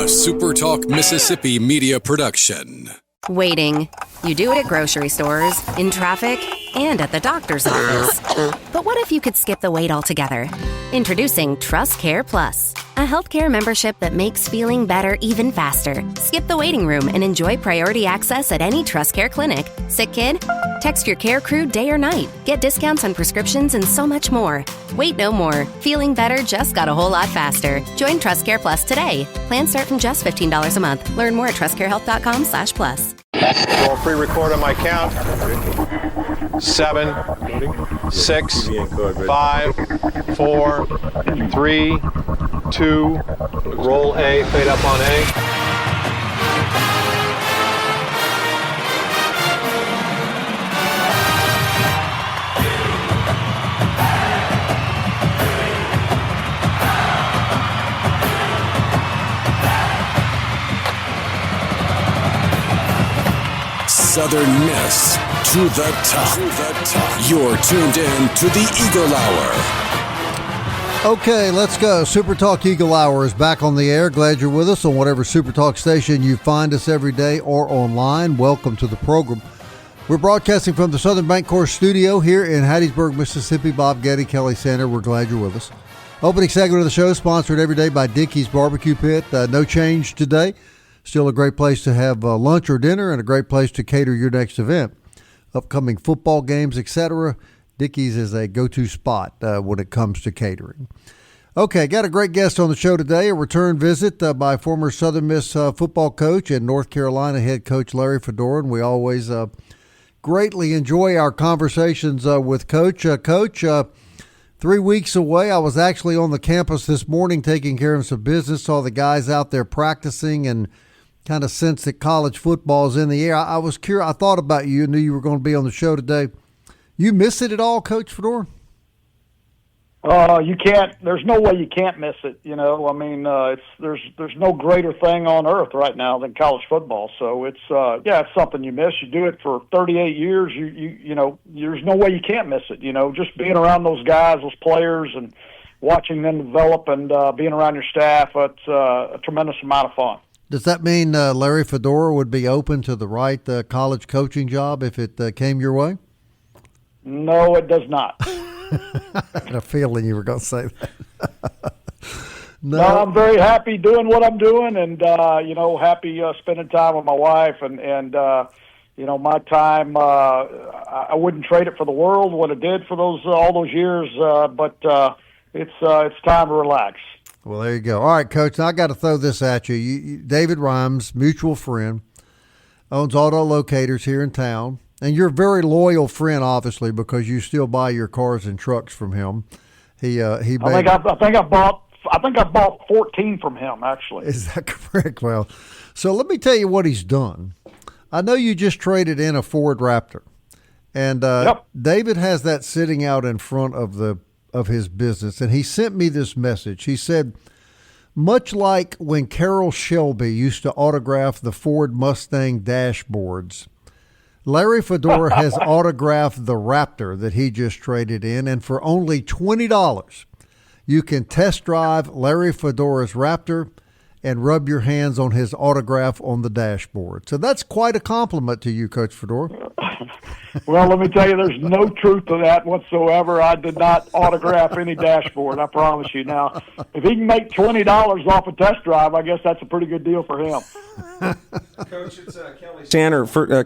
SuperTalk Mississippi media production. Waiting. You do it at grocery stores, in traffic, and at the doctor's office. But what if you could skip the wait altogether? Introducing Trust Care Plus, a healthcare membership that makes feeling better even faster. Skip the waiting room and enjoy priority access at any Trust Care clinic. Sick kid? Text your care crew day or night. Get discounts on prescriptions and so much more. Wait no more. Feeling better just got a whole lot faster. Join Trust Care Plus today. Plans start from just $15 a month. Learn more at trustcarehealth.com/plus. We'll pre-record on my count. 7, 6, 5, 4, 3, 2. Roll A, fade up on A. Southern Miss to the top. You're tuned in to the Eagle Hour. Okay, let's go. SuperTalk Eagle Hour is back on the air. Glad you're with us on whatever SuperTalk station you find us every day or online. Welcome to the program. We're broadcasting from the Southern Bancorp studio here in Hattiesburg, Mississippi. Bob Getty, Kelly Sander, we're glad you're with us. Opening segment of the show sponsored every day by Dickey's Barbecue Pit. No change today. Still a great place to have lunch or dinner and a great place to cater your next event. Upcoming football games, etc. Dickey's is a go-to spot when it comes to catering. Okay, got a great guest on the show today, a return visit by former Southern Miss football coach and North Carolina head coach Larry Fedora, and we always greatly enjoy our conversations with Coach. Coach, 3 weeks away. I was actually on the campus this morning taking care of some business, saw the guys out there practicing and kind of sense that college football is in the air. I was curious. I thought about you. Knew you were going to be on the show today. You miss it at all, Coach Fedora? You can't. There's no way you can't miss it. You know, I mean, there's no greater thing on earth right now than college football. So it's it's something you miss. You do it for 38 years. You know, there's no way you can't miss it. You know, just being around those guys, those players, and watching them develop, and being around your staff. It's a tremendous amount of fun. Does that mean Larry Fedora would be open to the right college coaching job if it came your way? No, it does not. I had a feeling you were going to say that. No, I'm very happy doing what I'm doing, and happy spending time with my wife, and my time. I wouldn't trade it for the world. What it did for all those years, but it's time to relax. Well, there you go. All right, Coach, now I got to throw this at you. David Rhymes, mutual friend, owns auto locators here in town, and you're a very loyal friend, obviously, because you still buy your cars and trucks from him. I think I bought 14 from him, actually. Is that correct? Well, so let me tell you what he's done. I know you just traded in a Ford Raptor, and yep. David has that sitting out in front of his business, and he sent me this message. He said, much like when Carroll Shelby used to autograph the Ford Mustang dashboards, Larry Fedora has autographed the Raptor that he just traded in, and for only $20, you can test drive Larry Fedora's Raptor and rub your hands on his autograph on the dashboard. So that's quite a compliment to you, Coach Fedora. Well, let me tell you, there's no truth to that whatsoever. I did not autograph any dashboard, I promise you. Now, if he can make $20 off a test drive, I guess that's a pretty good deal for him. Coach, it's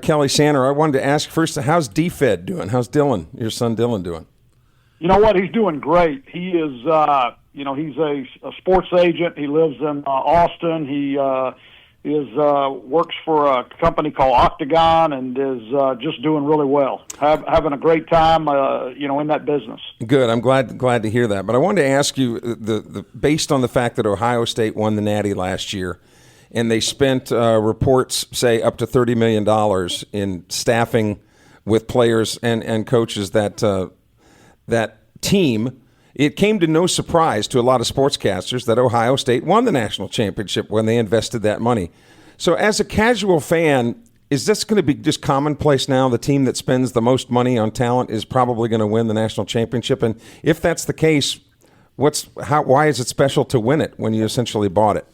Kelly Sander. I wanted to ask first, how's D-Fed doing? How's Dylan, your son Dylan, doing? You know what? He's doing great. He is, he's a sports agent. He lives in Austin. He works for a company called Octagon and is just doing really well. Having a great time, in that business. Good. I'm glad to hear that. But I wanted to ask you, based on the fact that Ohio State won the Natty last year, and they spent reports say up to $30 million in staffing with players and coaches that team. It came to no surprise to a lot of sportscasters that Ohio State won the national championship when they invested that money. So as a casual fan, is this going to be just commonplace now? The team that spends the most money on talent is probably going to win the national championship. And if that's the case, why is it special to win it when you essentially bought it?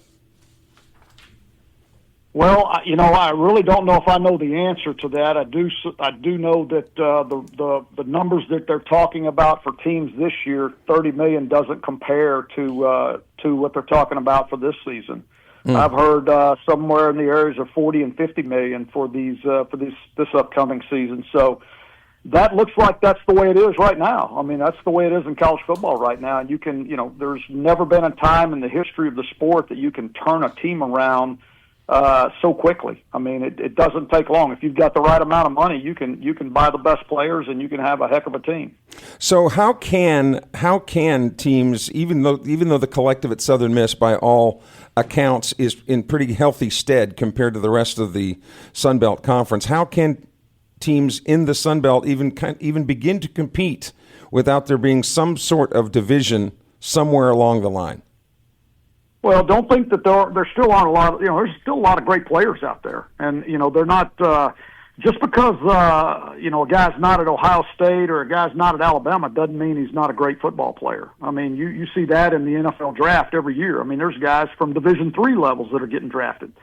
Well, I really don't know if I know the answer to that. I do know that the numbers that they're talking about for teams this year, $30 million, doesn't compare to what they're talking about for this season. I've heard somewhere in the areas of 40 and 50 million for this upcoming season. So that looks like that's the way it is right now. I mean, that's the way it is in college football right now. And you can, there's never been a time in the history of the sport that you can turn a team around so quickly. I mean, it doesn't take long. If you've got the right amount of money, you can buy the best players and you can have a heck of a team. So how can teams, even though the collective at Southern Miss by all accounts is in pretty healthy stead compared to the rest of the Sun Belt Conference, how can teams in the Sun Belt even begin to compete without there being some sort of division somewhere along the line? Well, don't think that there still aren't a lot of, there's still a lot of great players out there. And, they're not, just because, a guy's not at Ohio State or a guy's not at Alabama doesn't mean he's not a great football player. I mean, you see that in the NFL draft every year. I mean, there's guys from Division III levels that are getting drafted.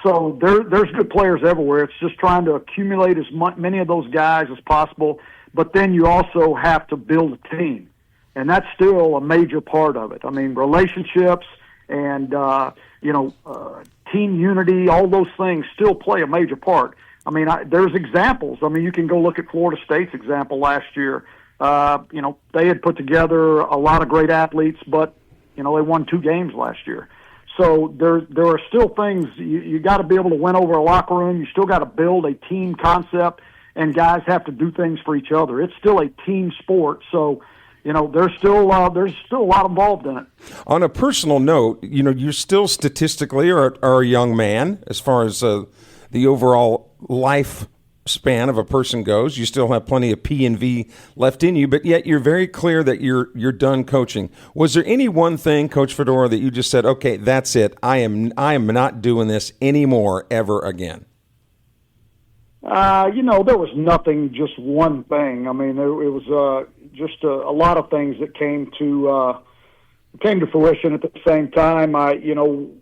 So there's good players everywhere. It's just trying to accumulate as many of those guys as possible. But then you also have to build a team. And that's still a major part of it. I mean, relationships and, team unity, all those things still play a major part. I mean, there's examples. I mean, you can go look at Florida State's example last year. They had put together a lot of great athletes, but, they won 2 games last year. So there are still things you got to be able to win over a locker room. You still got to build a team concept, and guys have to do things for each other. It's still a team sport, so there's still a lot involved in it. On a personal note, you still statistically are a young man as far as the overall life span of a person goes. You still have plenty of P&V left in you, but yet you're very clear that you're done coaching. Was there any one thing, Coach Fedora, that you just said, okay, that's it. I am not doing this anymore ever again? There was nothing, just one thing. I mean, it was just a lot of things that came to fruition at the same time. You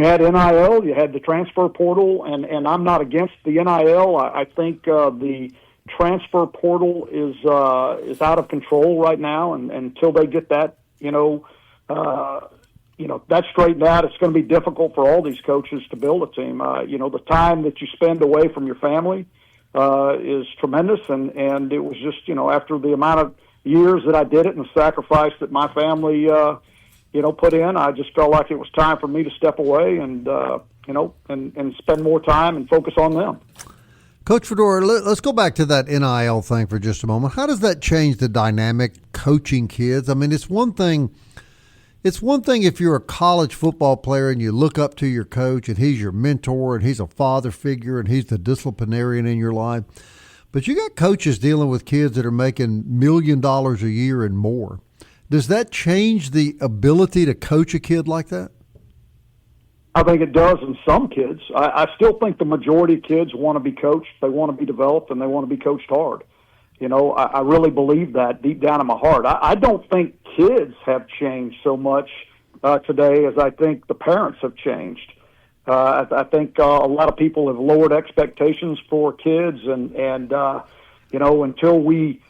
had NIL, you had the transfer portal, and I'm not against the NIL. I think the transfer portal is out of control right now, and until they get that, that straightened out, it's going to be difficult for all these coaches to build a team. The time that you spend away from your family is tremendous, and it was just, after the amount of years that I did it and the sacrifice that my family, put in, I just felt like it was time for me to step away and spend more time and focus on them. Coach Fedora, let's go back to that NIL thing for just a moment. How does that change the dynamic coaching kids? I mean, it's one thing if you're a college football player and you look up to your coach and he's your mentor and he's a father figure and he's the disciplinarian in your life. But you got coaches dealing with kids that are making $1 million a year and more. Does that change the ability to coach a kid like that? I think it does in some kids. I still think the majority of kids want to be coached. They want to be developed, and they want to be coached hard. I really believe that deep down in my heart. I don't think kids have changed so much today as I think the parents have changed. I think a lot of people have lowered expectations for kids, and until we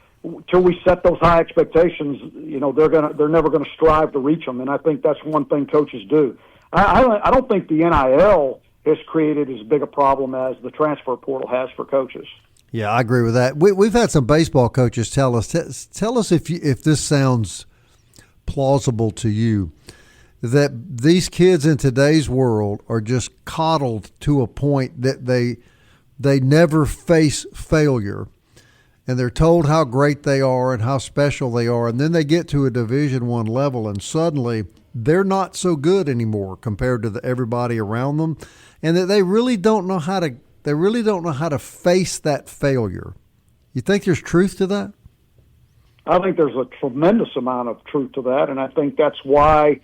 set those high expectations, they're never gonna strive to reach them. And I think that's one thing coaches do. I don't think the NIL has created as big a problem as the transfer portal has for coaches. Yeah, I agree with that. We've had some baseball coaches tell us if this sounds plausible to you, that these kids in today's world are just coddled to a point that they never face failure, and they're told how great they are and how special they are, and then they get to a Division I level and suddenly they're not so good anymore compared to everybody around them, and that they really don't know how to face that failure. You think there's truth to that? I think there's a tremendous amount of truth to that, and I think that's why,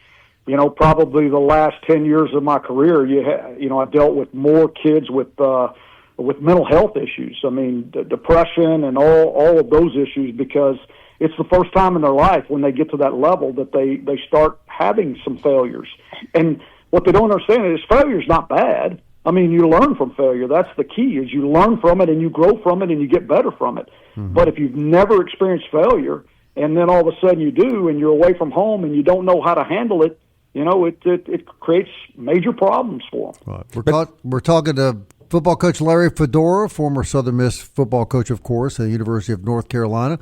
probably the last 10 years of my career, I dealt with more kids with mental health issues. I mean, depression and all of those issues, because it's the first time in their life when they get to that level that they start having some failures. And what they don't understand is failure's not bad. I mean, you learn from failure. That's the key, is you learn from it and you grow from it and you get better from it. Mm-hmm. But if you've never experienced failure and then all of a sudden you do and you're away from home and you don't know how to handle it, it creates major problems for them. Right. We're talking to football coach Larry Fedora, former Southern Miss football coach, of course, at the University of North Carolina.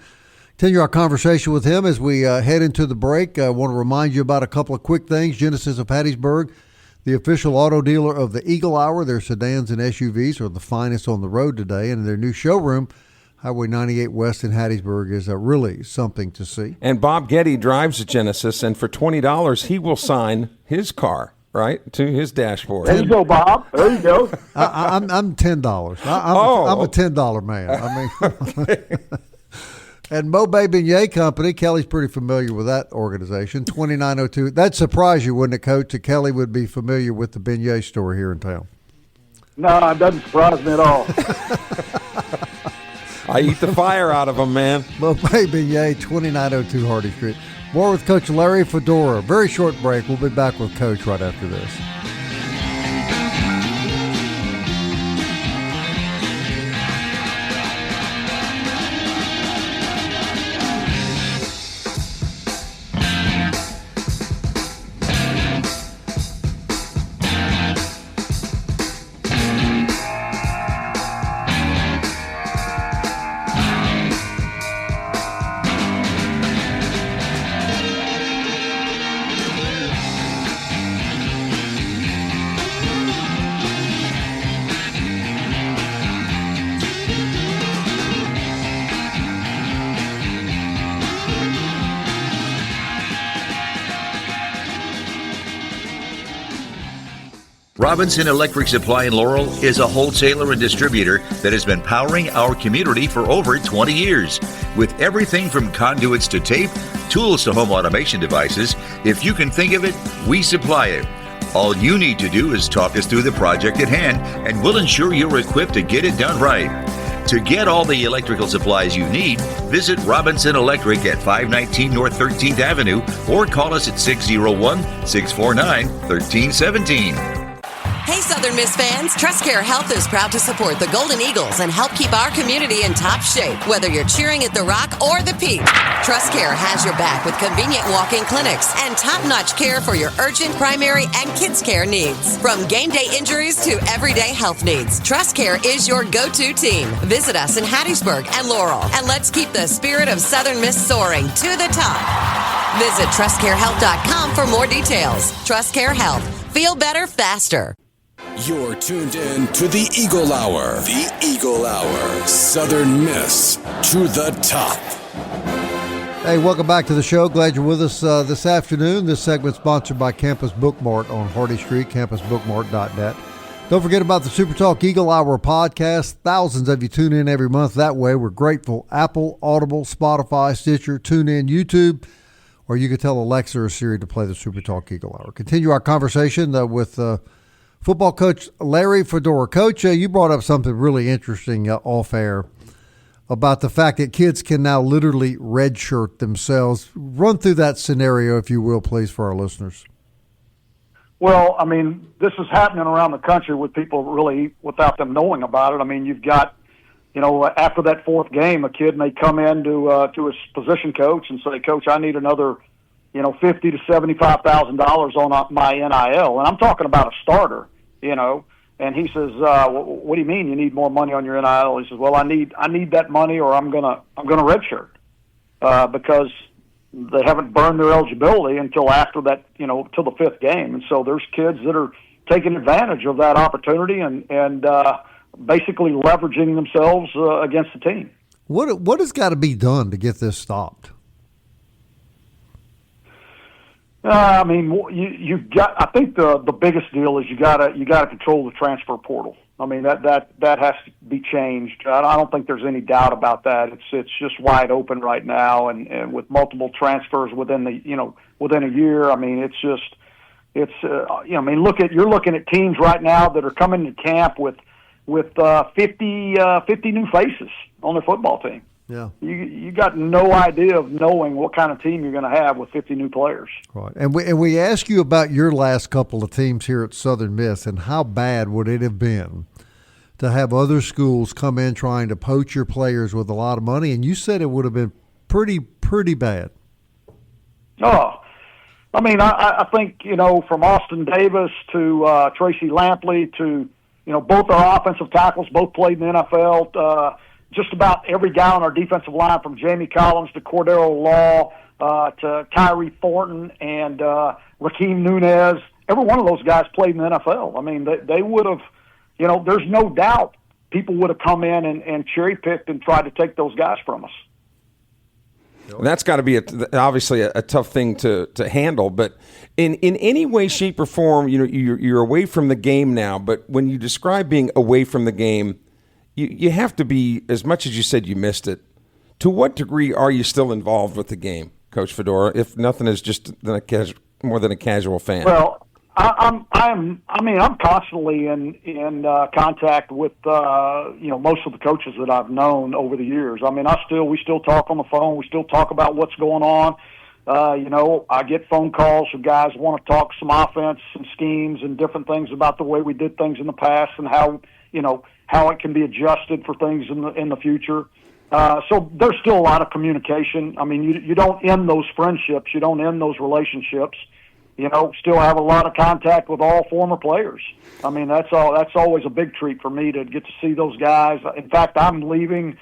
Continue our conversation with him as we head into the break. I want to remind you about a couple of quick things. Genesis of Hattiesburg, the official auto dealer of the Eagle Hour. Their sedans and SUVs are the finest on the road today, and their new showroom, Highway 98 West in Hattiesburg, is really something to see. And Bob Getty drives a Genesis, and for $20, he will sign his car, right, to his dashboard. There you go, Bob. There you go. I'm $10. I'm a $10 man. I mean, and Mo Bay Beignet Company, Kelly's pretty familiar with that organization, 2902. That'd surprise you, wouldn't it, Coach, that Kelly would be familiar with the beignet store here in town? No, it doesn't surprise me at all. I eat the fire out of them, man. Mo Bay Beignet, 2902 Hardy Street. More with Coach Larry Fedora. Very short break. We'll be back with Coach right after this. Robinson Electric Supply in Laurel is a wholesaler and distributor that has been powering our community for over 20 years. With everything from conduits to tape, tools to home automation devices, if you can think of it, we supply it. All you need to do is talk us through the project at hand, and we'll ensure you're equipped to get it done right. To get all the electrical supplies you need, visit Robinson Electric at 519 North 13th Avenue or call us at 601-649-1317. Hey, Southern Miss fans, TrustCare Health is proud to support the Golden Eagles and help keep our community in top shape, whether you're cheering at the Rock or the Peak. TrustCare has your back with convenient walk-in clinics and top-notch care for your urgent, primary, and kids' care needs. From game day injuries to everyday health needs, TrustCare is your go-to team. Visit us in Hattiesburg and Laurel, and let's keep the spirit of Southern Miss soaring to the top. Visit TrustCareHealth.com for more details. TrustCare Health. Feel better faster. You're tuned in to the Eagle Hour. The Eagle Hour. Southern Miss to the top. Hey, welcome back to the show. Glad you're with us this afternoon. This segment sponsored by Campus Bookmart on Hardy Street, campusbookmart.net. Don't forget about the SuperTalk Eagle Hour podcast. Thousands of you tune in every month that way. We're grateful. Apple, Audible, Spotify, Stitcher, TuneIn, YouTube, or you can tell Alexa or Siri to play the SuperTalk Eagle Hour. Continue our conversation with football coach Larry Fedora. Coach, you brought up something really interesting off air about the fact that kids can now literally redshirt themselves. Run through that scenario, if you will, please, for our listeners. Well, I mean, this is happening around the country with people really without them knowing about it. I mean, you've got, after that fourth game, a kid may come in to his position coach and say, "Coach, I need another, $50,000 to $75,000 on my NIL," and I'm talking about a starter, And he says, "What do you mean you need more money on your NIL?" He says, "Well, I need that money, or I'm gonna redshirt because they haven't burned their eligibility until after that, till the fifth game." And so there's kids that are taking advantage of that opportunity and basically leveraging themselves against the team. What has got to be done to get this stopped? I mean, you've got. I think the biggest deal is you gotta control the transfer portal. I mean that has to be changed. I don't think there's any doubt about that. It's just wide open right now, and with multiple transfers within a year. I mean, I mean, you're looking at teams right now that are coming to camp with 50 new faces on their football team. Yeah. You got no idea of knowing what kind of team you're going to have with 50 new players. Right. And we ask you about your last couple of teams here at Southern Miss, and how bad would it have been to have other schools come in trying to poach your players with a lot of money? And you said it would have been pretty bad. Oh, I mean, I think, from Austin Davis to Tracy Lampley to, both our offensive tackles, both played in the NFL. Just about every guy on our defensive line, from Jamie Collins to Cordero Law to Kyrie Thornton and Raheem Nunez, every one of those guys played in the NFL. I mean, they would have, there's no doubt people would have come in and cherry-picked and tried to take those guys from us. And that's got to be obviously a tough thing to handle. But in any way, shape, or form, you're away from the game now. But when you describe being away from the game, you have to be, as much as you said you missed it, to what degree are you still involved with the game, Coach Fedora, if nothing is just more than a casual fan? Well, I'm constantly in contact with most of the coaches that I've known over the years. I mean, we still talk on the phone. We still talk about what's going on. I get phone calls from guys who want to talk some offense and schemes and different things about the way we did things in the past and how it can be adjusted for things in the future. So there's still a lot of communication. I mean, you don't end those friendships. You don't end those relationships. Still have a lot of contact with all former players. I mean, that's always a big treat for me to get to see those guys. In fact, I'm leaving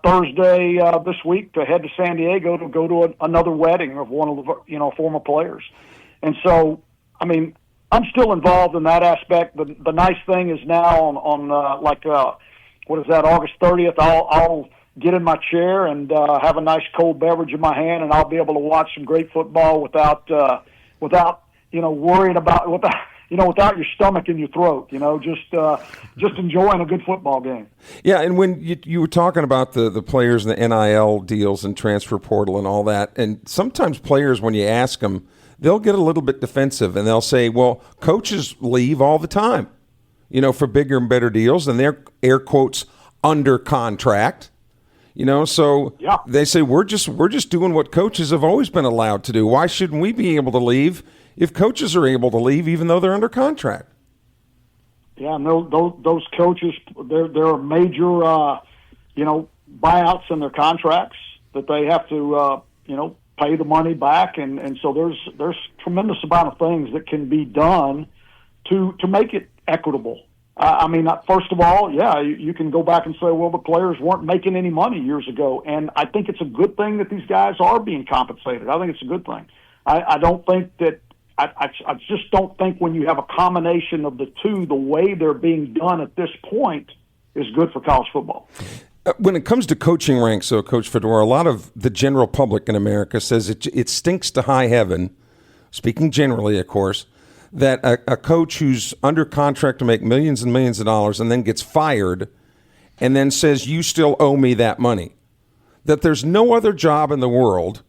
Thursday this week to head to San Diego to go to another wedding of one of the former players. And so, I mean, I'm still involved in that aspect. The nice thing is now on August 30th, I'll get in my chair and have a nice cold beverage in my hand, and I'll be able to watch some great football without worrying about without your stomach in your throat. Just enjoying a good football game. Yeah, and when you were talking about the players and the NIL deals and transfer portal and all that, and sometimes players, when you ask them, they'll get a little bit defensive and they'll say, well, coaches leave all the time, for bigger and better deals, and they're, air quotes, under contract. So yeah. They say we're just doing what coaches have always been allowed to do. Why shouldn't we be able to leave if coaches are able to leave even though they're under contract? Yeah, and those coaches, there are major buyouts in their contracts that they have to pay the money back, and so there's tremendous amount of things that can be done to make it equitable. I mean, first of all, yeah, you can go back and say, well, the players weren't making any money years ago, and I think it's a good thing that these guys are being compensated. I think it's a good thing. I don't think that I just don't think when you have a combination of the two, the way they're being done at this point is good for college football. When it comes to coaching ranks, so Coach Fedora, a lot of the general public in America says it stinks to high heaven, speaking generally, of course, that a coach who's under contract to make millions and millions of dollars and then gets fired and then says, you still owe me that money. That there's no other job in the world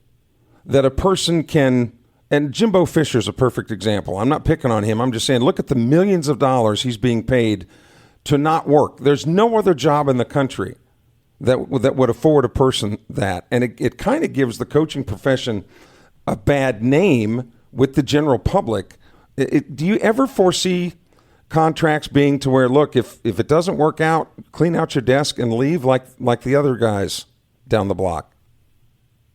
that a person can, and Jimbo Fisher's a perfect example. I'm not picking on him. I'm just saying, look at the millions of dollars he's being paid to not work. There's no other job in the country that would afford a person that. And it kind of gives the coaching profession a bad name with the general public. Do you ever foresee contracts being to where, look, if it doesn't work out, clean out your desk and leave like the other guys down the block?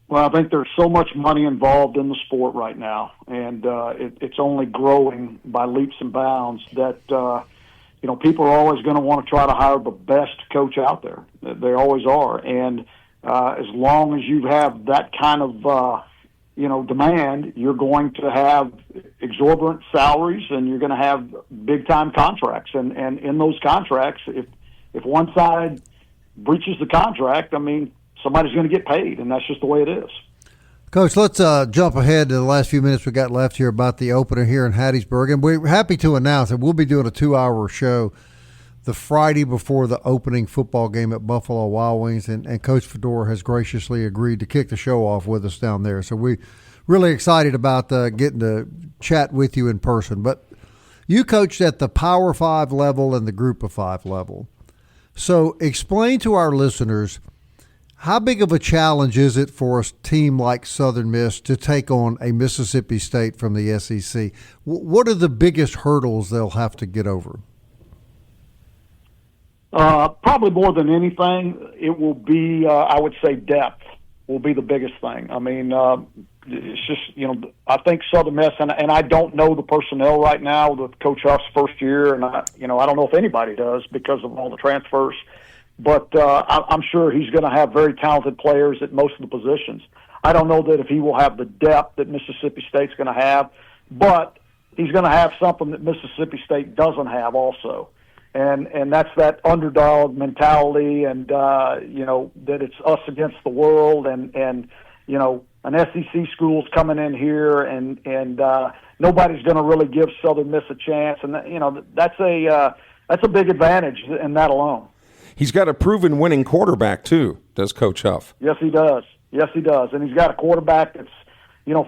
Well, I think there's so much money involved in the sport right now, and it's only growing by leaps and bounds that, people are always going to want to try to hire the best coach out there. They always are. And as long as you have that kind of demand, you're going to have exorbitant salaries and you're going to have big-time contracts. And in those contracts, if one side breaches the contract, I mean, somebody's going to get paid, and that's just the way it is. Coach, let's jump ahead to the last few minutes we got left here about the opener here in Hattiesburg. And we're happy to announce that we'll be doing a 2-hour show the Friday before the opening football game at Buffalo Wild Wings, and Coach Fedora has graciously agreed to kick the show off with us down there. So we're really excited about getting to chat with you in person. But you coached at the Power 5 level and the Group of 5 level. So explain to our listeners How big of a challenge is it for a team like Southern Miss to take on a Mississippi State from the SEC? What are the biggest hurdles they'll have to get over? Probably more than anything, it will be, I would say, depth will be the biggest thing. I mean, it's just, I think Southern Miss, and I don't know the personnel right now with Coach Huff's first year, and I don't know if anybody does because of all the transfers. But I'm sure he's going to have very talented players at most of the positions. I don't know that if he will have the depth that Mississippi State's going to have, but he's going to have something that Mississippi State doesn't have also. And that's that underdog mentality and, that it's us against the world and an SEC school's coming in here and nobody's going to really give Southern Miss a chance. And, that's a big advantage in that alone. He's got a proven winning quarterback, too, does Coach Huff. Yes, he does. Yes, he does. And he's got a quarterback that's,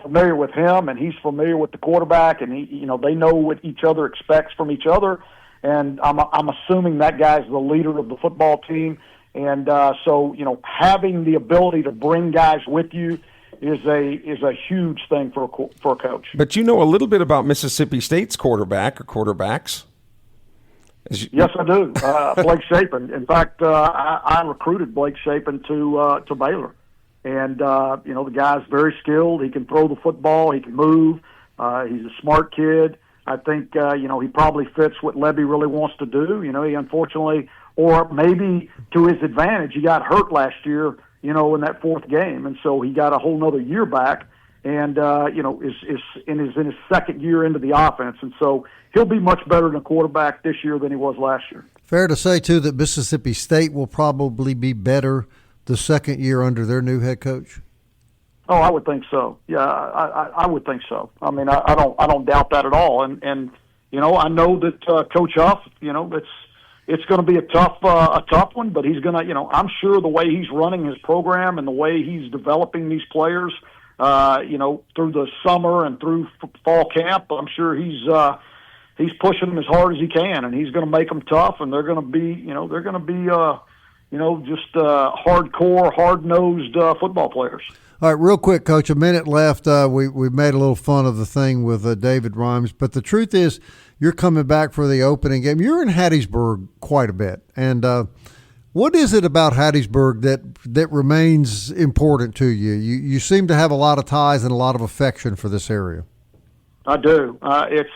familiar with him, and he's familiar with the quarterback, and they know what each other expects from each other. And I'm assuming that guy's the leader of the football team. And so, having the ability to bring guys with you is a huge thing for a coach. But you know a little bit about Mississippi State's quarterback or quarterbacks. Yes, I do. Blake Shapen. In fact, I recruited Blake Shapen to Baylor, and the guy's very skilled. He can throw the football. He can move. He's a smart kid. I think he probably fits what Lebby really wants to do. He unfortunately, or maybe to his advantage, he got hurt last year. In that fourth game, and so he got a whole nother year back. And is in his second year into the offense, and so he'll be much better than a quarterback this year than he was last year. Fair to say too that Mississippi State will probably be better the second year under their new head coach. Oh, I would think so. Yeah, I would think so. I mean, I don't doubt that at all. And I know that Coach Huff, it's going to be a tough one, but he's going to, I'm sure the way he's running his program and the way he's developing these players. Through the summer and through fall camp, I'm sure he's pushing them as hard as he can, and he's going to make them tough, and they're going to be, just hardcore, hard-nosed football players. All right, real quick, Coach, a minute left. We made a little fun of the thing with David Rhymes, but the truth is you're coming back for the opening game. You're in Hattiesburg quite a bit, and what is it about Hattiesburg that remains important to you? You seem to have a lot of ties and a lot of affection for this area. I do. It's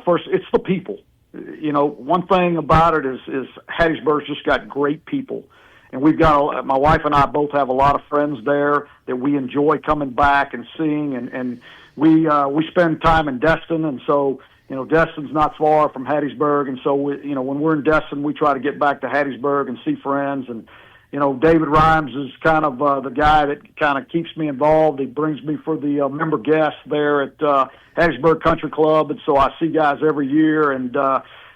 first it's the people. One thing about it is Hattiesburg's just got great people, and we've got my wife and I both have a lot of friends there that we enjoy coming back and seeing, and we spend time in Destin, and so. Destin's not far from Hattiesburg, and so when we're in Destin, we try to get back to Hattiesburg and see friends. And David Rhymes is kind of the guy that kind of keeps me involved. He brings me for the member guests there at Hattiesburg Country Club, and so I see guys every year. And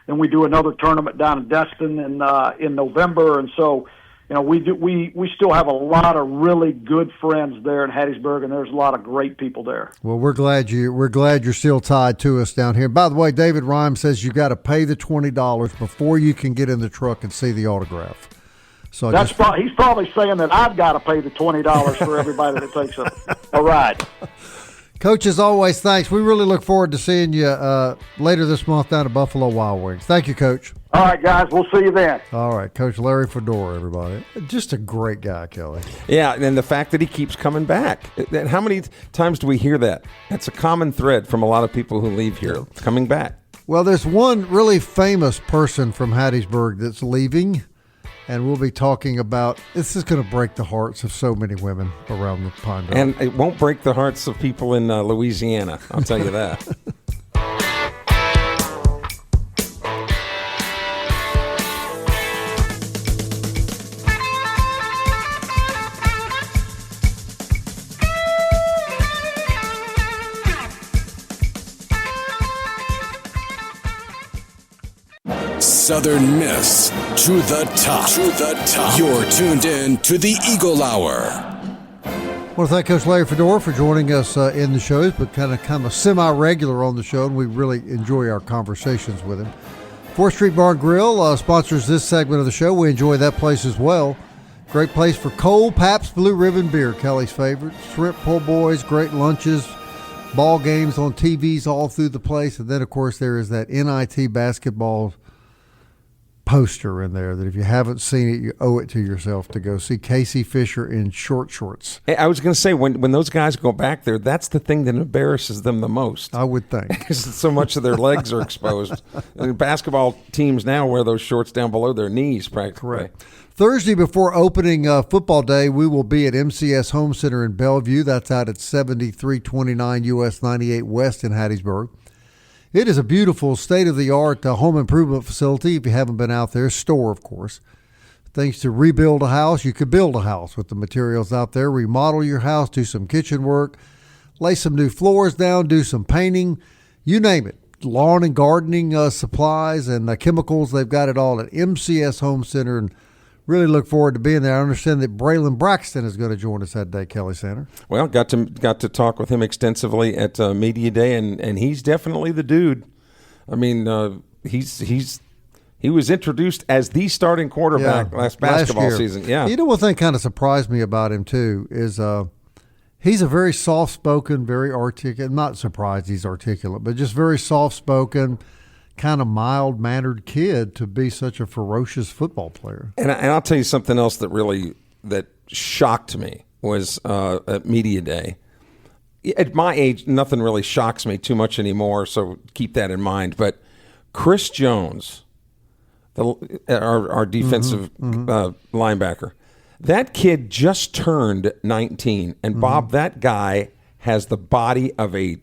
then we do another tournament down in Destin in November, and so. We still have a lot of really good friends there in Hattiesburg, and there's a lot of great people there. Well, we're glad you're still tied to us down here. By the way, David Rhymes says you got to pay the $20 before you can get in the truck and see the autograph. So he's probably saying that I've got to pay the $20 for everybody that takes a ride. Coach, as always, thanks. We really look forward to seeing you later this month down at Buffalo Wild Wings. Thank you, Coach. All right, guys. We'll see you then. All right. Coach Larry Fedora, everybody. Just a great guy, Kelly. Yeah, and the fact that he keeps coming back. And how many times do we hear that? That's a common thread from a lot of people who leave here, coming back. Well, there's one really famous person from Hattiesburg that's leaving, and we'll be talking about – this is going to break the hearts of so many women around the Pine Belt. And it won't break the hearts of people in Louisiana, I'll tell you that. Southern Miss to the top. To the top. You're tuned in to the Eagle Hour. I want to thank Coach Larry Fedora for joining us in the shows, but kind of semi-regular on the show, and we really enjoy our conversations with him. 4th Street Bar and Grill sponsors this segment of the show. We enjoy that place as well. Great place for cold Pabst Blue Ribbon beer, Kelly's favorite. Shrimp po' boys, great lunches, ball games on TVs all through the place. And then, of course, there is that NIT basketball poster in there that if you haven't seen it, you owe it to yourself to go see Casey Fisher in short shorts. I was going to say, when those guys go back there, that's the thing that embarrasses them the most. I would think. Because so much of their legs are exposed. Basketball teams now wear those shorts down below their knees practically. Correct. Thursday before opening football day, we will be at MCS Home Center in Bellevue. That's out at 7329 US 98 West in Hattiesburg. It is a beautiful, state-of-the-art home improvement facility. If you haven't been out there, store, of course. Things to rebuild a house. You could build a house with the materials out there, remodel your house, do some kitchen work, lay some new floors down, do some painting, you name it. Lawn and gardening supplies and chemicals, they've got it all at MCS Home Center, and really look forward to being there. I understand that Braylon Braxton is going to join us that day, Kelly Center. Well, got to talk with him extensively at Media Day, and he's definitely the dude. I mean, he was introduced as the starting quarterback last basketball season. Yeah. You know, one thing kind of surprised me about him too is he's a very soft-spoken, very articulate. I'm not surprised he's articulate, but just very soft-spoken, kind of mild-mannered kid to be such a ferocious football player. And I'll tell you something else that shocked me was at Media Day. At my age, nothing really shocks me too much anymore, so keep that in mind. But Chris Jones, our defensive linebacker, that kid just turned 19. And, Bob, that guy has the body of a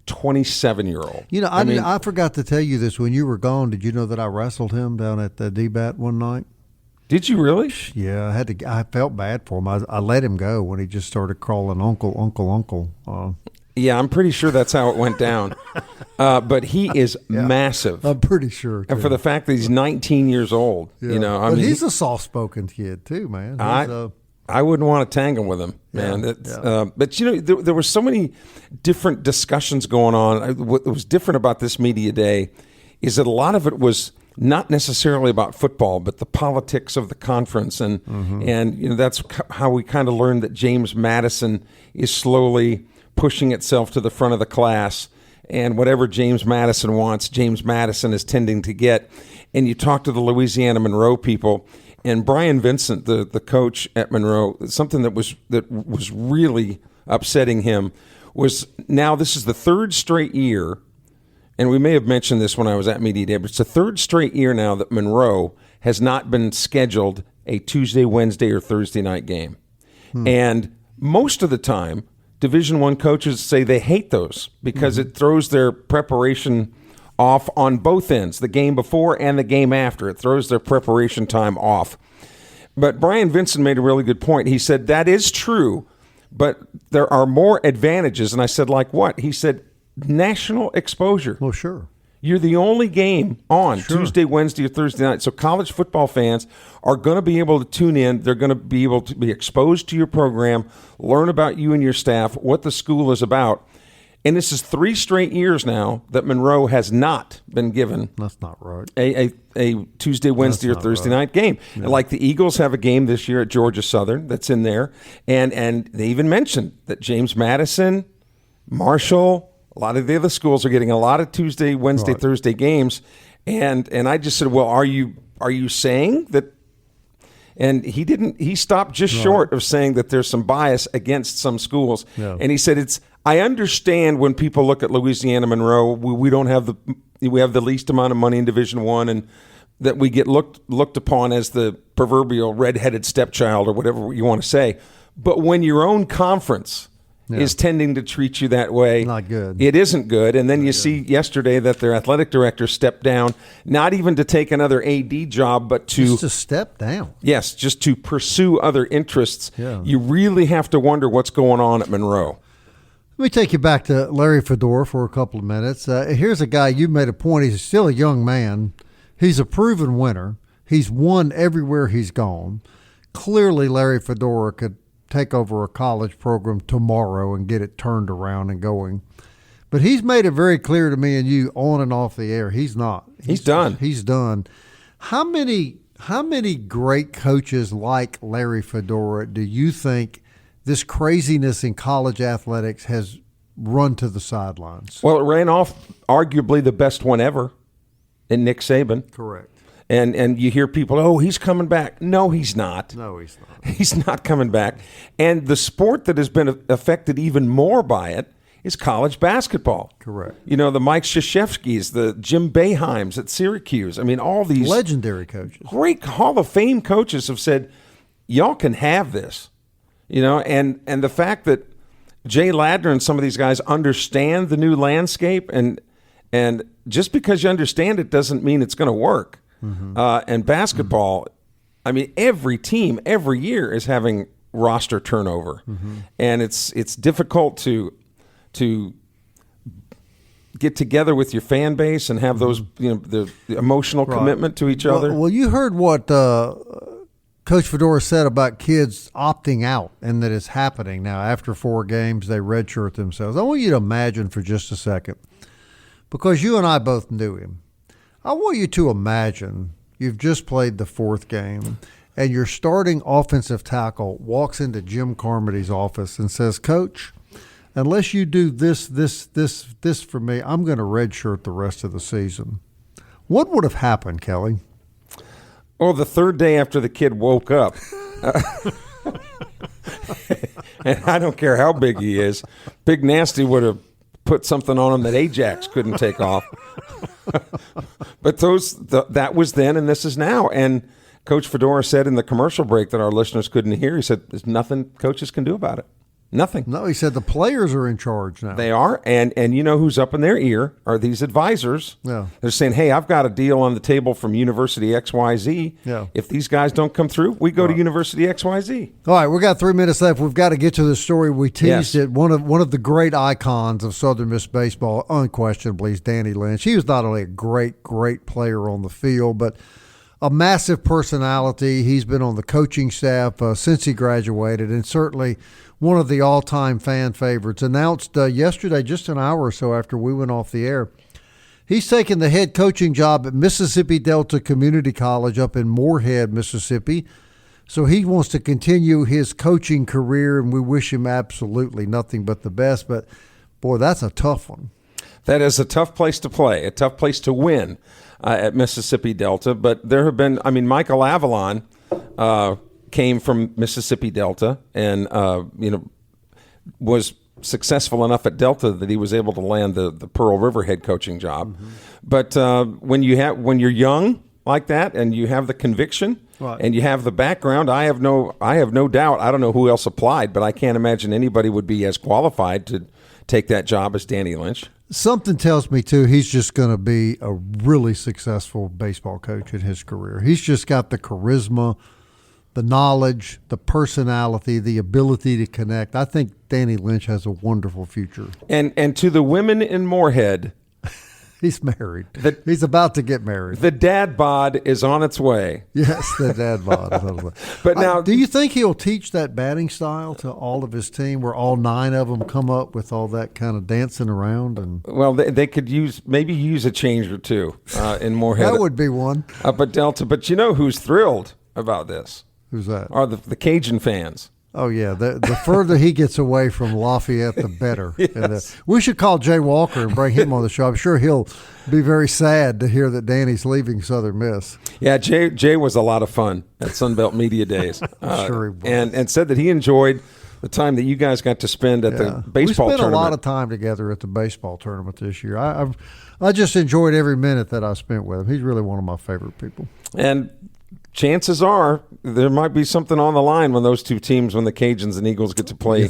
27-year-old. You know, I forgot to tell you this when you were gone. Did you know that I wrestled him down at the DBAT one night? Did you really? Yeah, I felt bad for him. I let him go when he just started crawling uncle. Yeah, I'm pretty sure that's how it went down. But he is massive. I'm pretty sure. And for the fact that he's 19 years old, but he's a soft-spoken kid too, man. I wouldn't want to tangle with him, man. But, there were so many different discussions going on. What was different about this Media Day is that a lot of it was not necessarily about football, but the politics of the conference. And that's how we kind of learned that James Madison is slowly pushing itself to the front of the class. And whatever James Madison wants, James Madison is tending to get. And you talk to the Louisiana Monroe people, and Brian Vincent, the coach at Monroe, something that was really upsetting him was now this is the third straight year, and we may have mentioned this when I was at Media Day, but it's the third straight year now that Monroe has not been scheduled a Tuesday, Wednesday, or Thursday night game. And most of the time, Division I coaches say they hate those because it throws their preparation off on both ends, the game before and the game after. It throws their preparation time off. But Brian Vincent made a really good point. He said, that is true, but there are more advantages. And I said, like what? He said, national exposure. Well, sure. You're the only game on Tuesday, Wednesday, or Thursday night. So college football fans are going to be able to tune in. They're going to be able to be exposed to your program, learn about you and your staff, what the school is about. And this is 3 straight years now that Monroe has not been given. That's not right. A Tuesday, Wednesday, or Thursday night game. Yeah. Like the Eagles have a game this year at Georgia Southern that's in there, and they even mentioned that James Madison, Marshall, a lot of the other schools are getting a lot of Tuesday, Wednesday, Thursday games, and I just said, well, are you saying that? And he didn't. He stopped just short of saying that there's some bias against some schools, and he said I understand when people look at Louisiana Monroe, we have the least amount of money in Division I, and that we get looked upon as the proverbial redheaded stepchild or whatever you want to say. But when your own conference is tending to treat you that way, not good. It isn't good. And then you see yesterday that their athletic director stepped down, not even to take another AD job, but to step down. Yes, just to pursue other interests. Yeah. You really have to wonder what's going on at Monroe. Let me take you back to Larry Fedora for a couple of minutes. Here's a guy, you made a point, he's still a young man. He's a proven winner. He's won everywhere he's gone. Clearly, Larry Fedora could take over a college program tomorrow and get it turned around and going. But he's made it very clear to me and you on and off the air, he's not. He's done. He's done. How many How many great coaches like Larry Fedora do you think this craziness in college athletics has run to the sidelines? Well, it ran off arguably the best one ever in Nick Saban. Correct. And you hear people, oh, he's coming back. No, he's not. No, he's not. He's not coming back. And the sport that has been affected even more by it is college basketball. Correct. You know, the Mike Krzyzewskis, the Jim Boeheims at Syracuse. I mean, all these legendary coaches, great Hall of Fame coaches have said, y'all can have this. You know, and the fact that Jay Ladner and some of these guys understand the new landscape, and just because you understand it doesn't mean it's going to work. Mm-hmm. And basketball, I mean, every team every year is having roster turnover, and it's difficult to get together with your fan base and have those, you know, the emotional commitment to each other. Well, you heard what Coach Fedora said about kids opting out, and that it's happening now. After 4 games, they redshirt themselves. I want you to imagine for just a second, because you and I both knew him. I want you to imagine you've just played the 4th game, and your starting offensive tackle walks into Jim Carmody's office and says, Coach, unless you do this for me, I'm going to redshirt the rest of the season. What would have happened, Kelly? Well, the 3rd day after the kid woke up, and I don't care how big he is, Big Nasty would have put something on him that Ajax couldn't take off. But that was then, and this is now. And Coach Fedora said in the commercial break that our listeners couldn't hear, he said, there's nothing coaches can do about it. Nothing. No, he said the players are in charge now. They are, and you know who's up in their ear are these advisors. Yeah. They're saying, hey, I've got a deal on the table from University XYZ. Yeah. If these guys don't come through, we go to University XYZ. All right, we got 3 minutes left. We've got to get to the story. We teased Yes. it. One of the great icons of Southern Miss baseball, unquestionably, is Danny Lynch. He was not only a great player on the field, but a massive personality. He's been on the coaching staff since he graduated, and certainly one of the all-time fan favorites. Announced yesterday, just an hour or so after we went off the air, he's taken the head coaching job at Mississippi Delta Community College up in Moorhead, Mississippi. So he wants to continue his coaching career, and we wish him absolutely nothing but the best. But, boy, that's a tough one. That is a tough place to play, a tough place to win at Mississippi Delta. But there have been, I mean, Michael Avalon came from Mississippi Delta and, was successful enough at Delta that he was able to land the Pearl River head coaching job. Mm-hmm. But when you're young like that and you have the conviction and you have the background, I have no doubt. I don't know who else applied, but I can't imagine anybody would be as qualified to take that job as Danny Lynch. Something tells me, too, he's just going to be a really successful baseball coach in his career. He's just got the charisma, the knowledge, the personality, the ability to connect. I think Danny Lynch has a wonderful future. And to the women in Moorhead, he's married. He's about to get married. The dad bod is on its way. Yes, the dad bod is on its way. But now, do you think he'll teach that batting style to all of his team, where all 9 of them come up with all that kind of dancing around? And well, they could use a change or two in Moorhead. That would be one up at Delta. But you know who's thrilled about this? Who's that? Are the Cajun fans. Oh, yeah. The further he gets away from Lafayette, the better. Yes. And, we should call Jay Walker and bring him on the show. I'm sure he'll be very sad to hear that Danny's leaving Southern Miss. Yeah, Jay was a lot of fun at Sunbelt Media Days. Sure he was. And said that he enjoyed the time that you guys got to spend at the baseball tournament. We spent a lot of time together at the baseball tournament this year. I just enjoyed every minute that I spent with him. He's really one of my favorite people. And chances are there might be something on the line when those two teams, when the Cajuns and Eagles get to play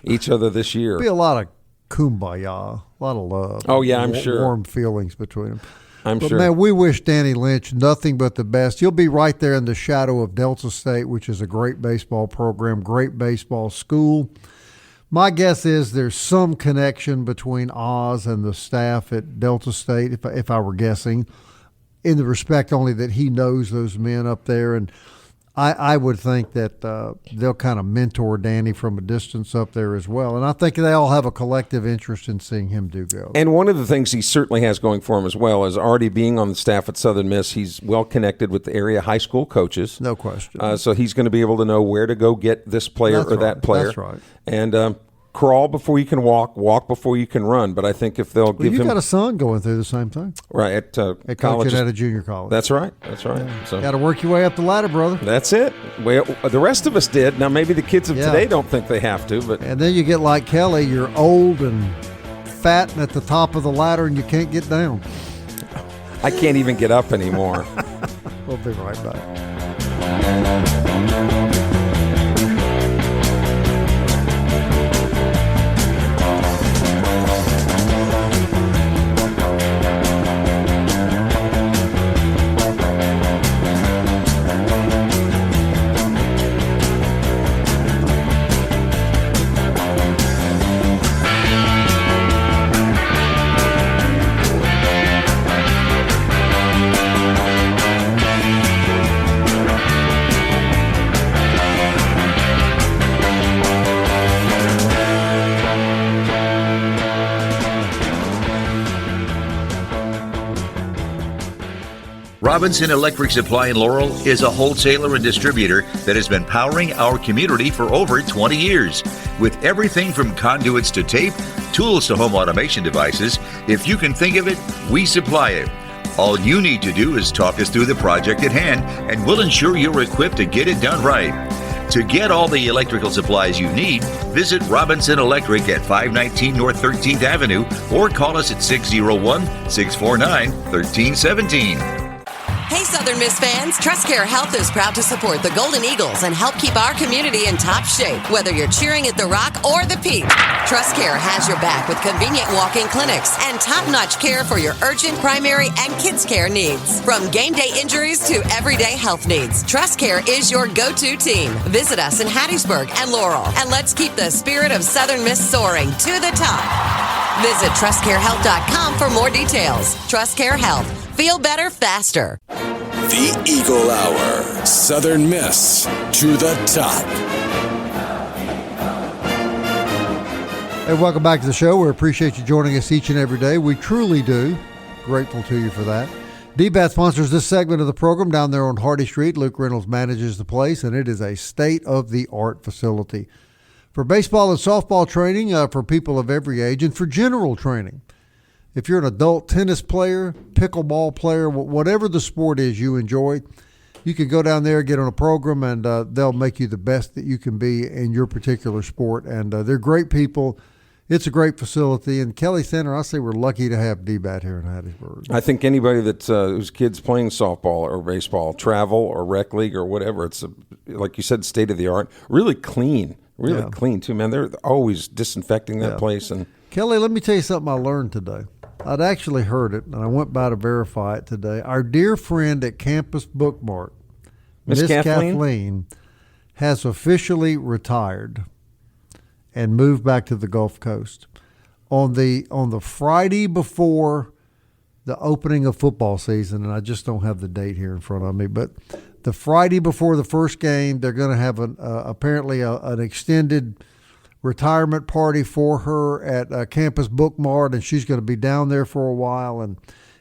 each other this year. There'll be a lot of kumbaya, a lot of love. Oh, yeah, I'm sure. Warm feelings between them. But sure. Man, we wish Danny Lynch nothing but the best. He'll be right there in the shadow of Delta State, which is a great baseball program, great baseball school. My guess is there's some connection between Oz and the staff at Delta State, if I were guessing, in the respect only that he knows those men up there. And I would think that they'll kind of mentor Danny from a distance up there as well. And I think they all have a collective interest in seeing him do well. And one of the things he certainly has going for him as well is already being on the staff at Southern Miss. He's well connected with the area high school coaches. No question. So he's going to be able to know where to go get this player that player. That's right. And crawl before you can walk before you can run. But I think if they'll give him... You got a son going through the same thing. Right, at college. At a junior college. That's right. Yeah. So got to work your way up the ladder, brother. That's it. Well, the rest of us did. Now, maybe the kids of today don't think they have to. But and then you get like Kelly, you're old and fat and at the top of the ladder and you can't get down. I can't even get up anymore. We'll be right back. Robinson Electric Supply in Laurel is a wholesaler and distributor that has been powering our community for over 20 years. With everything from conduits to tape, tools to home automation devices, if you can think of it, we supply it. All you need to do is talk us through the project at hand, and we'll ensure you're equipped to get it done right. To get all the electrical supplies you need, visit Robinson Electric at 519 North 13th Avenue or call us at 601-649-1317. Hey, Southern Miss fans, TrustCare Health is proud to support the Golden Eagles and help keep our community in top shape, whether you're cheering at the Rock or the Peak. TrustCare has your back with convenient walk-in clinics and top-notch care for your urgent, primary, and kids' care needs. From game day injuries to everyday health needs, TrustCare is your go-to team. Visit us in Hattiesburg and Laurel, and let's keep the spirit of Southern Miss soaring to the top. Visit TrustCareHealth.com for more details. TrustCare Health. Feel better faster. The Eagle Hour. Southern Miss to the top. Hey, welcome back to the show. We appreciate you joining us each and every day. We truly do. Grateful to you for that. DBAT sponsors this segment of the program down there on Hardy Street. Luke Reynolds manages the place, and it is a state-of-the-art facility for baseball and softball training for people of every age and for general training. If you're an adult tennis player, pickleball player, whatever the sport is you enjoy, you can go down there, get on a program, and they'll make you the best that you can be in your particular sport. And they're great people. It's a great facility. And Kelly Center, I say we're lucky to have DBAT here in Hattiesburg. I think anybody that's whose kids playing softball or baseball, travel or rec league or whatever, it's, like you said, state-of-the-art, really clean. Really clean, too, man. They're always disinfecting that place. And Kelly, let me tell you something I learned today. I'd actually heard it, and I went by to verify it today. Our dear friend at Campus Bookmark, Miss Kathleen, has officially retired and moved back to the Gulf Coast. On the Friday before the opening of football season, and I just don't have the date here in front of me, but the Friday before the first game, they're going to have apparently an extended retirement party for her at Campus Bookmart, and she's going to be down there for a while. And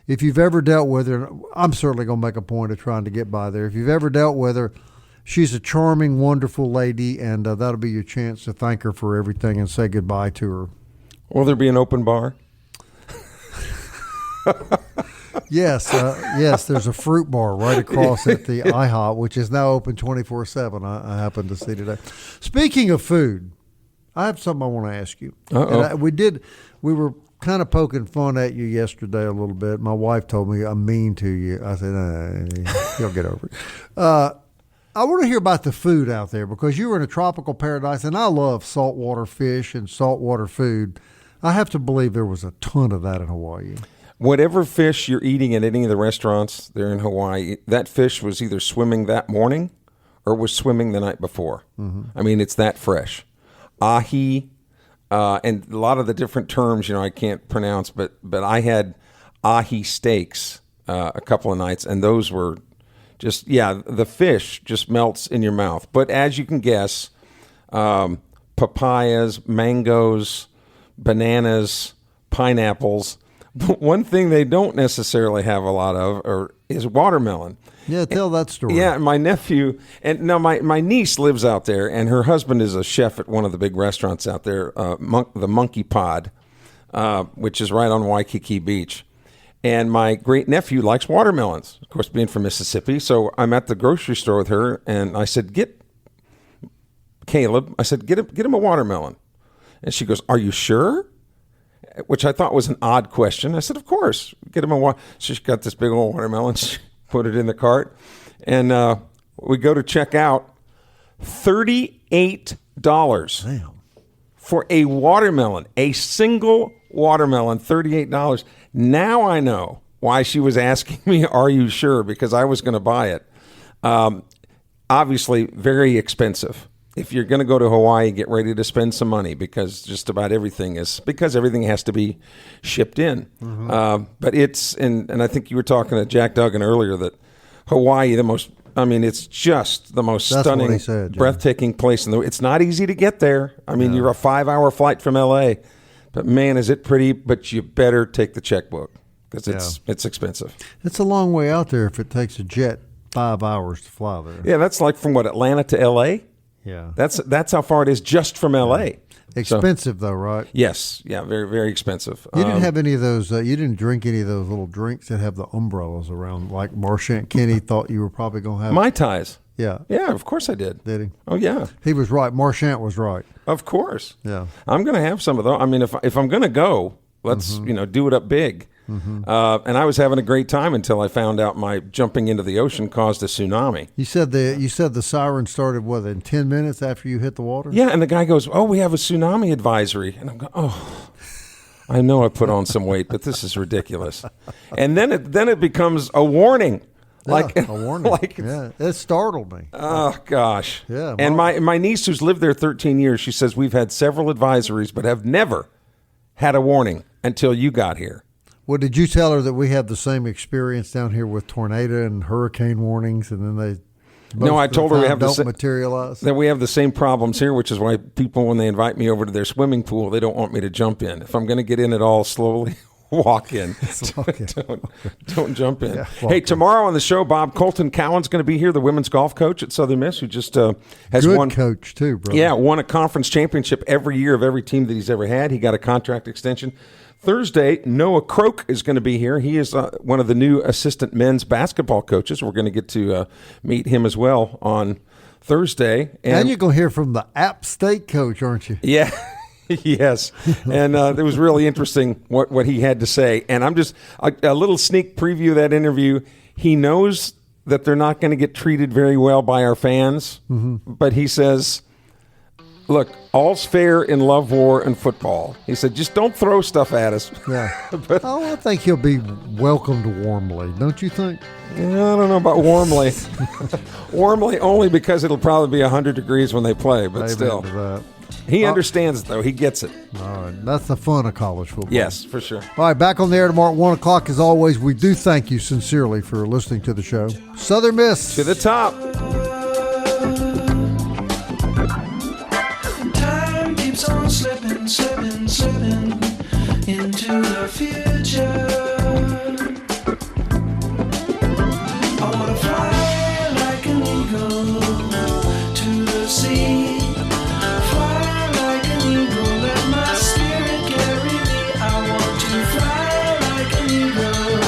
if you've ever dealt with her, I'm certainly going to make a point of trying to get by there. If you've ever dealt with her, she's a charming, wonderful lady, and that'll be your chance to thank her for everything and say goodbye to her. Will there be an open bar? Yes, there's a fruit bar right across at the IHOP, which is now open 24/7, I happened to see today. Speaking of food, I have something I want to ask you. We were kind of poking fun at you yesterday a little bit. My wife told me I'm mean to you. I said, you'll get over it. I want to hear about the food out there because you were in a tropical paradise, and I love saltwater fish and saltwater food. I have to believe there was a ton of that in Hawaii. Whatever fish you're eating at any of the restaurants there in Hawaii, that fish was either swimming that morning or was swimming the night before. Mm-hmm. I mean, it's that fresh. Ahi, and a lot of the different terms, I can't pronounce, but I had ahi steaks a couple of nights, and those were Just, the fish just melts in your mouth. But as you can guess, papayas, mangoes, bananas, pineapples. But one thing they don't necessarily have a lot of is watermelon. Yeah, tell that story. Yeah, my nephew, and now my niece lives out there, and her husband is a chef at one of the big restaurants out there, the Monkey Pod, which is right on Waikiki Beach. And my great nephew likes watermelons, of course, being from Mississippi. So I'm at the grocery store with her, and I said, get him a watermelon. And she goes, "Are you sure?" Which I thought was an odd question. I said, "Of course, get him a watermelon." So she got this big old watermelon. She put it in the cart, and we go to check out. $38 for a watermelon, a single watermelon. $38. Now I know why she was asking me, "Are you sure?" Because I was going to buy it. Obviously, very expensive. If you're going to go to Hawaii, get ready to spend some money because just about everything everything has to be shipped in. Mm-hmm. But it's, and I think you were talking to Jack Duggan earlier that Hawaii, it's just the most stunning, breathtaking place in the world. It's not easy to get there. You're a 5-hour flight from LA, but man, is it pretty, but you better take the checkbook because it's expensive. It's a long way out there if it takes a jet 5 hours to fly there. Yeah, that's like from Atlanta to LA? Yeah, that's how far it is just from L.A. Expensive though, right? Yes, very very expensive. You didn't have any of those. You didn't drink any of those little drinks that have the umbrellas around, like Marchant Kenny thought you were probably going to have. Mai Tais. Yeah, of course I did. Did he? Oh yeah, he was right. Marchant was right. Of course. Yeah, I'm going to have some of those. If I'm going to go, let's do it up big. Mm-hmm. And I was having a great time until I found out my jumping into the ocean caused a tsunami. You said the siren started, in 10 minutes after you hit the water? Yeah, and the guy goes, "Oh, we have a tsunami advisory." And I'm going, "Oh, I know I put on some weight, but this is ridiculous." And then it becomes a warning. A warning. It startled me. Oh, gosh. Yeah. And my niece, who's lived there 13 years, she says, "We've had several advisories, but have never had a warning until you got here." Well, did you tell her that we have the same experience down here with tornado and hurricane warnings, and then they? No, I told her we have materialize. That we have the same problems here, which is why people, when they invite me over to their swimming pool, they don't want me to jump in. If I'm going to get in at all, slowly walk in. Don't jump in. Yeah, hey, tomorrow on the show, Bob Colton Cowan's going to be here, the women's golf coach at Southern Miss, who just has won. Good coach too, bro. Yeah, won a conference championship every year of every team that he's ever had. He got a contract extension. Thursday, Noah Croak is going to be here. He is one of the new assistant men's basketball coaches. We're going to get to meet him as well on Thursday. And you're going to hear from the App State coach, aren't you? Yeah, yes. And it was really interesting what he had to say. And I'm just a little sneak preview of that interview. He knows that they're not going to get treated very well by our fans, but he says, "Look, all's fair in love, war, and football." He said, "Just don't throw stuff at us." Yeah. I think he'll be welcomed warmly, don't you think? Yeah, I don't know about warmly. Warmly only because it'll probably be 100 degrees when they play, but still. He understands it, though. He gets it. All right. That's the fun of college football. Yes, for sure. All right, back on the air tomorrow at 1 o'clock. As always, we do thank you sincerely for listening to the show. Southern Miss. To the top. On slipping, slipping, slipping into the future. I wanna fly like an eagle to the sea. Fly like an eagle, let my spirit carry me. I want to fly like an eagle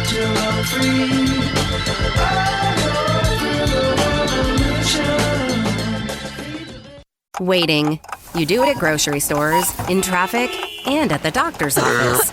till I'm free. I go through the revolution. Waiting. You do it at grocery stores, in traffic, and at the doctor's office.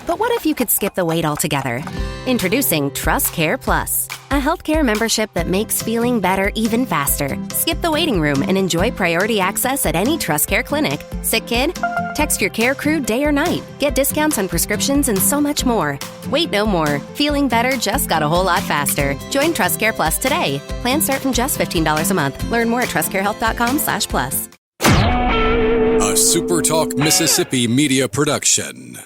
But what if you could skip the wait altogether? Introducing Trust Care Plus, a healthcare membership that makes feeling better even faster. Skip the waiting room and enjoy priority access at any Trust Care clinic. Sick kid? Text your care crew day or night. Get discounts on prescriptions and so much more. Wait no more. Feeling better just got a whole lot faster. Join Trust Care Plus today. Plans start from just $15 a month. Learn more at trustcarehealth.com/plus. A SuperTalk Mississippi media production.